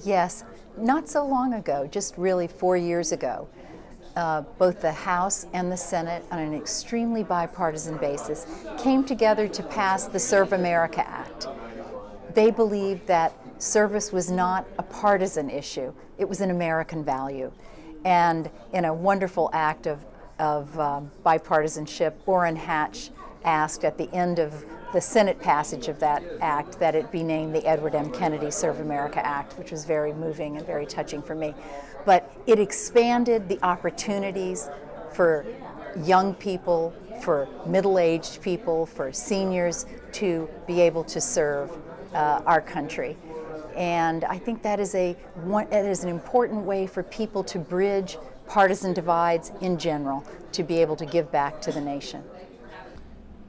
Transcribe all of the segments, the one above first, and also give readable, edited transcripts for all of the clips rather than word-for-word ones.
Yes, not so long ago, just really 4 years ago, both the House and the Senate, on an extremely bipartisan basis, came together to pass the Serve America Act. They believed that service was not a partisan issue, it was an American value. And in a wonderful act of bipartisanship, Orrin Hatch asked at the end of the Senate passage of that act that it be named the Edward M. Kennedy Serve America Act, which was very moving and very touching for me. But it expanded the opportunities for young people, for middle-aged people, for seniors to be able to serve our country. And I think that is it is an important way for people to bridge partisan divides in general, to be able to give back to the nation.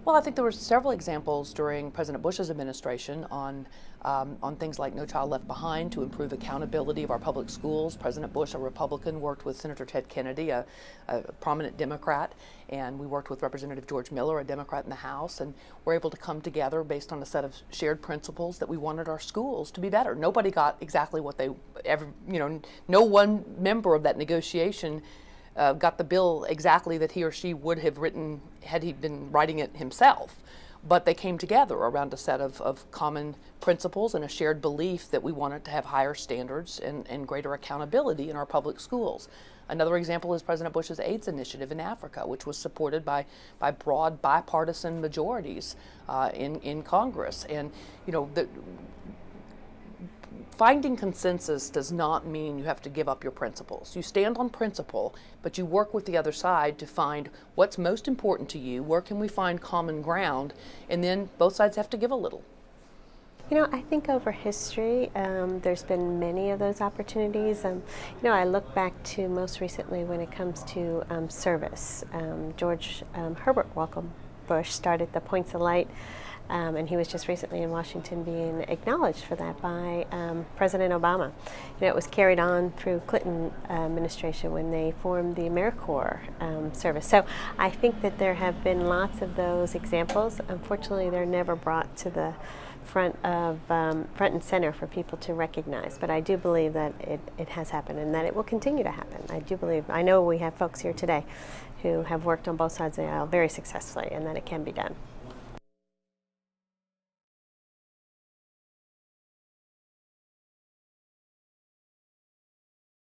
Well, I think there were several examples during President Bush's administration on things like No Child Left Behind to improve accountability of our public schools. President Bush, a Republican, worked with Senator Ted Kennedy, a prominent Democrat, and we worked with Representative George Miller, a Democrat in the House, and were able to come together based on a set of shared principles that we wanted our schools to be better. Nobody got exactly what they ever, no one member of that negotiation got the bill exactly that he or she would have written had he been writing it himself. But they came together around a set of common principles and a shared belief that we wanted to have higher standards and greater accountability in our public schools. Another example is President Bush's AIDS initiative in Africa, which was supported by broad bipartisan majorities in Congress. And finding consensus does not mean you have to give up your principles. You stand on principle, but you work with the other side to find what's most important to you, where can we find common ground, and then both sides have to give a little. I think over history, there's been many of those opportunities. I look back to most recently when it comes to service. George Herbert Walker Bush started the Points of Light, and he was just recently in Washington being acknowledged for that by President Obama. It was carried on through Clinton administration when they formed the AmeriCorps service. So I think that there have been lots of those examples. Unfortunately, they're never brought to the front and center for people to recognize. But I do believe that it has happened and that it will continue to happen. I know we have folks here today who have worked on both sides of the aisle very successfully, and that it can be done.